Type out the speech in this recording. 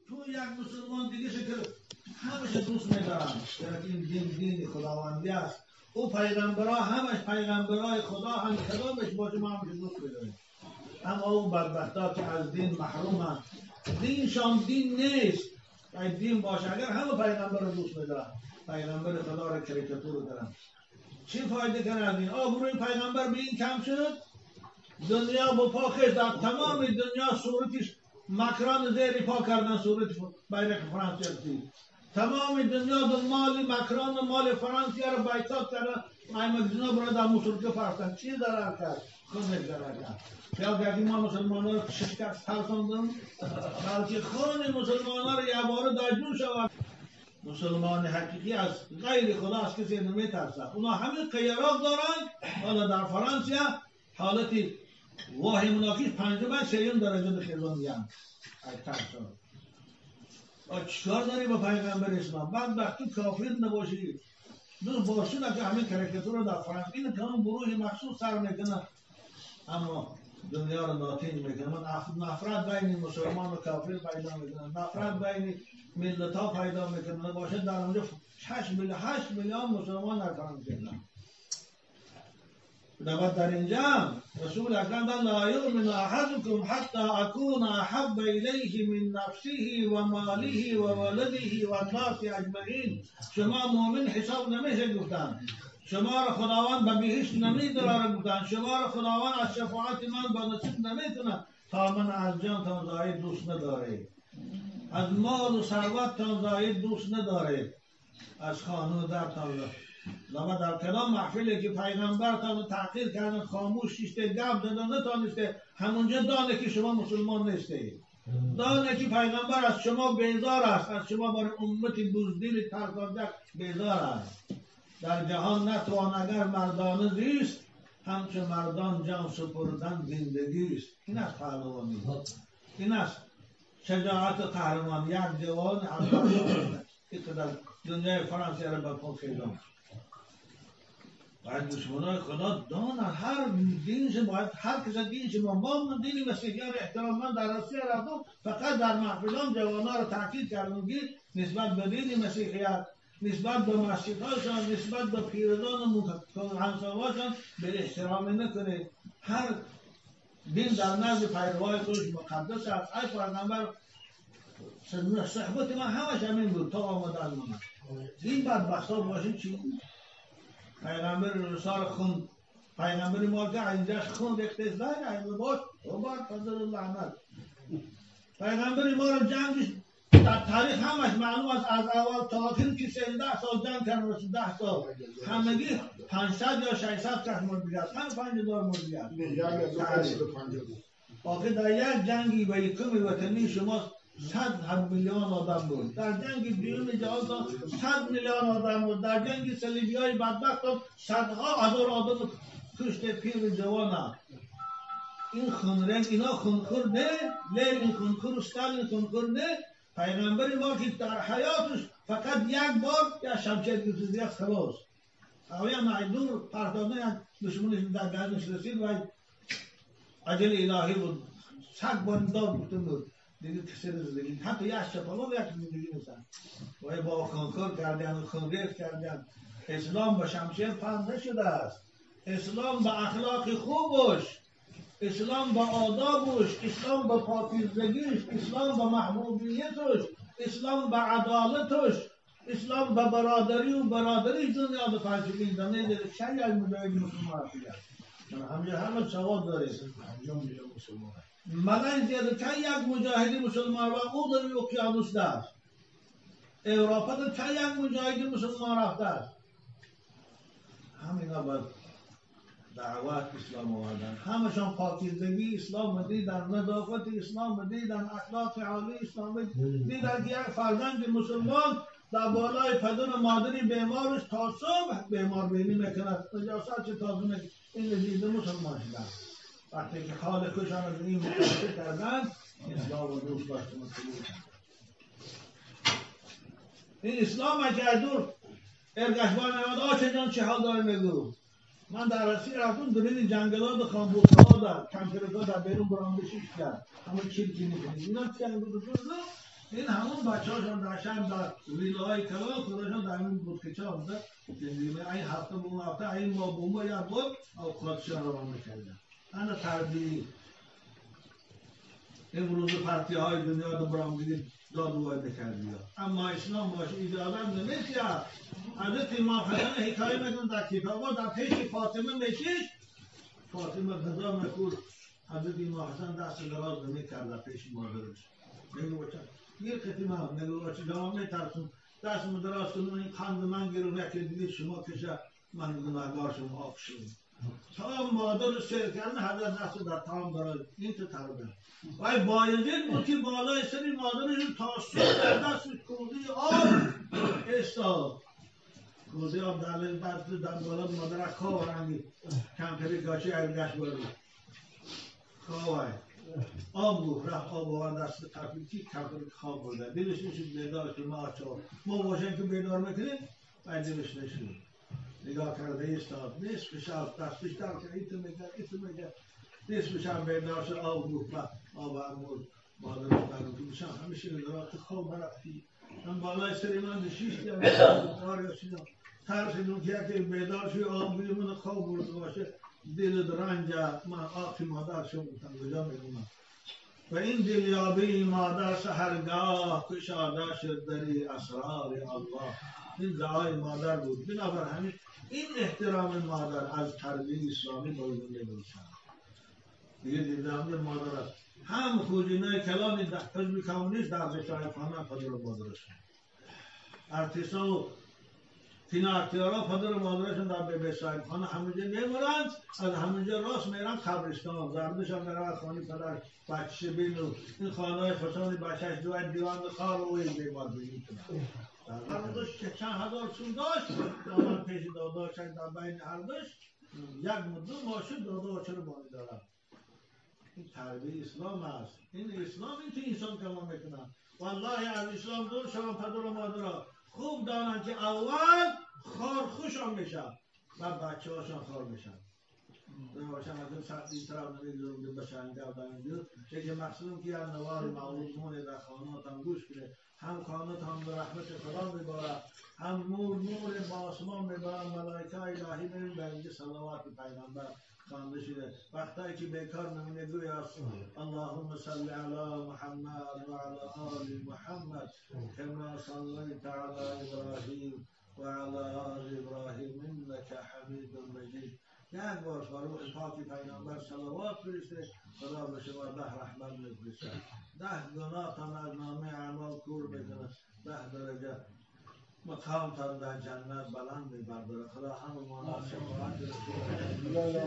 تو یک مسلمان دیگه شکل همش دوست می‌دارن که این دین خداوندی است. او پیغمبرها همش پیغمبرای خدا هم کدامش باشه ما همش دوست می‌داریم. اما او بدبختا که از دین محرومن، دینشان دین نیست. اگه دین باشه اگر همه پیغمبر رو دوست می‌دارن، پیغمبر خدا رو کریکاتور کردن، چی فایده کنه از دین؟ آبروی پیغمبر به این کم شد. دنیا با پاکش در تمام دنیا صورتش مکران زیر پا کردن، صورتش بیرق فرانسه. تمام دنیا دو مال مکران و مال فرانسه رو بایکاٹ کردن. مکدونا برای در موسیقی فرستن. چی ضرر کرد؟ خودش ضرر کرد. یا گردی ما مسلمان ها رو شکست ترساندن، بلکه خون مسلمان ها رو یه باره داجون شود. مسلمان حقیقی از غیر خدا از کسی نمیترسه. اونا همه قیرات دارن. حالا در فرانسه حالتی واهی مناقیش 5 درجه به خیزان میان. چیکار داری با پیغمبر اسلام؟ بدبخت تو کافر نباشی. دوست باشی که همین کریکاتور رو در فرانسه این که اون گروه مخصوص سر میکنه، اما دنیا رو ناتین میکنه. نفرت بین مسلمان و کافر پیدا میکنه، نفرت بین ملت ها پیدا میکنه. باشه در اونجا 8 میلیون مسلمان در فرانسه هستند. در اینجا رسول اکرم در لا یؤمن احدکم حتی اکون احب الیه من نفسه و ماله و ولده و الناس اجمعین. شما مؤمن حساب نمیشه گفتن، شما را خداوند به بهشت نمیداره گفتن، شما را خداوند از شفاعت من با نصیب نمیکنه تا من از جان تان زاید دوست نداره، از مال و ثروت تان زاید دوست نداره، از خانه در تان لما در کلام محفلی که پیغمبر تان تحقیر کردن، خاموش شیشته گفت دادن نتانسته، همونجا دانه که شما مسلمان نیسته، دانه که پیغمبر از شما بیزار است، از شما برای امتی بزدیل ترکانده بیزار است. در جهان نتوان اگر مردانه زیست، همچه مردان جان سپردن زندگی است. این است پهلوانی، این است شجاعت و قهرمان. یک جوان که در دنیای فرانسه را به پا خیزان باید دشمنای خدا دانن هر دینش باید هر کس دینش ما دین مسیحی را احترام. من در روسیه رفتم فقط در محفلان جوانا را تاکید کردم که نسبت به دین مسیحیت، نسبت به مسجدهاشان، نسبت به پیرزان و همسایه‌هاشان به احترام نکنید. هر دین در نزد پیروای خودش مقدس است. ای پیغمبر صحبت من همش همین بود تا آمد از من. این بدبختا باشید چی؟ پیغمبر رسال خون، پیغمبر ما که اینجاش خون ریخته است این باش و بار فضل لعنت. پیغمبر ما رو جنگش در تاریخ همش معلوم است، از اول تا آخر که 13 سال جنگ کردن، 10 سال همگی 500 یا 600 کس مرده است، هم 5000 مرده است. آخر در یک جنگی به یکم وطنی شما 100 میلیون آدم بود، در جنگ بیرون جهان 100 میلیون آدم بود، در جنگ صلیبیای بدبخت صدها هزار آدم کشته پیر جوان. این خونرنگ اینا خونخور نه، لیل این خونخور استالین خونخور نه. پیغمبر ما که در حیاتش فقط یک بار یا شمشیر گرفته است خلاص. اویا معدور پرتانه دشمنش در دهنش رسید و اجل الهی بود. 100 بار دار بود دیگه کسی رو زدگی حتی یک شفالا و یک زندگی نیستن و با خونخور کردن و خونریز کردن. اسلام به شمشیر پهن نشده است. اسلام به اخلاق خوبش، اسلام به آدابش، اسلام به پاکیزگیش، اسلام به محبوبیتش، اسلام به عدالتش، اسلام به برادری و برادری دنیا به پنجمین دنیا دیده شایی از مجاهد مسلمان رفته همه سواد داره. مدن زیاده که یک مجاهدی مسلمان و او در اقیانوس داشت، اروپا در که یک مجاهدی مسلمان رفته است. همینا باید دعوت اسلام آوردن، همشان پاکیزگی اسلام دیدن، نظافت اسلام دیدن، اخلاق عالی اسلام دیدن که یک فرزند مسلمان در بالای پدر مادری بیمارش تا صبح بیمار بینی میکند، نجاست چه تازه میکند. این دیده مسلمان شدن. وقتی که خالقشان از این متوجه کردن اسلام و دوست داشتن. این اسلام اجردور ارگشبان نمید آچه جان چه حال داره میگو. من در روسیه رفتم درین جنگلات و خانبوسها در کمپیرگاه در بیرون برانده شیش کرد همه چیل چی میکنید اینا چی جنگلات این همه بچه هاشون داشتن در ویلاهای کلان خودشون در این بود که آمده این هفته بوم هفته این ما بوم یا بود او خودشون رو میکردن انا تربیی امروز پرتی های دنیا رو برامدگی داد و بکردی اما اسلام باشه ایجادم نمیشه حضرت امام حسن حکایه میدون در کتابا در پیش فاطمه میشید فاطمه غذا میخورد حضرت امام حسن دست دراز نمیکرد در پیش مادرش میگو بچه یه خطی من میگو بچه جواب میترسون دست دراز کنون این قند من گیرون یکی دیگه شما کشه من گناهگار شما آف شد تا مادر رو سیر کردن حضرت دست در تمام دارد این تو تربیت وای بایزید بود که بالای سری مادرش تا صبح در دست کوزه آب استاد کوزه آب در بالا مادر خواه رنگی کمتری کاشی ایرگشت برد خواه آب بود رفت آب آورد دست تفریقی کمتری خواب برده دلش نشید بیدار شد ما باشن که بیدار میکنیم و دلش نشید نگاه کرده ایستاد نصف شب دستش در کرد ایتو میگه نصف شب بیدار شد آب بود آب امور مادرش برمون بشم همیشه ندارد تو خواب برفتی من بالای سری من شیشتی هم دار شدم ترسیدم که یکی بیدار شد آب بیمون خواب برده باشه دل رنج من آخی مادر شد بودم کجا میگونم و این دلیابی مادر سحرگاه کشاده شد دری اسرار الله این دعای مادر بود بنابر همین این احترام مادر از تربیت اسلامی باید نمیشن دیگه دیدم مادر است هم خوزینه کلامی در حزب کمونیست در زشای خانه پدر مادرشون ارتیسا و تیناکتیارا پدر مادرشون در بی صاحب خانه همونجا میمونند از همونجا راست میرن قبرستان زردش هم میرن خانی پدر بچه بین و این خانه های خسانی بچهش دوی دیوان خار و این بیمار بینید هر دوش که چند هزار چون داشت دامن پیش داداشت در بین هر دوش یک مدو ماشد دادا چرا بانی دارم این تربیه اسلام است این اسلام این که انسان کلام میکنن والله از اسلام دور شما پدر و مادر خوب دانن که اول خارخوش هم میشن و بچه هاشان خار میشن باشن از این سختی طرف نمیدونم بشن گردن دیو که مقصودم که از نوار معلومون در خانات هم گوش کنه هم خانات هم به رحمت خدا میباره هم نور با آسمان میباره ملائکه الهی میرین در اینجا صلوات پیغمبر خوانده شده وقتی که بیکار نمونه گوی است اللهم صل علی محمد و علی آل محمد کما صلیت علی ابراهیم و علی آل ابراهیم انک حمید مجید یک بار فروغ پاکی پیغمبر صلوات فرسته خدا به شما 10 رحمت میفرسته 10 گناه تان از نامه اعمال کور بکنه 10 درجه مقام تان در جنت بلند میبرداره خدا همه مانا شفاعت رسول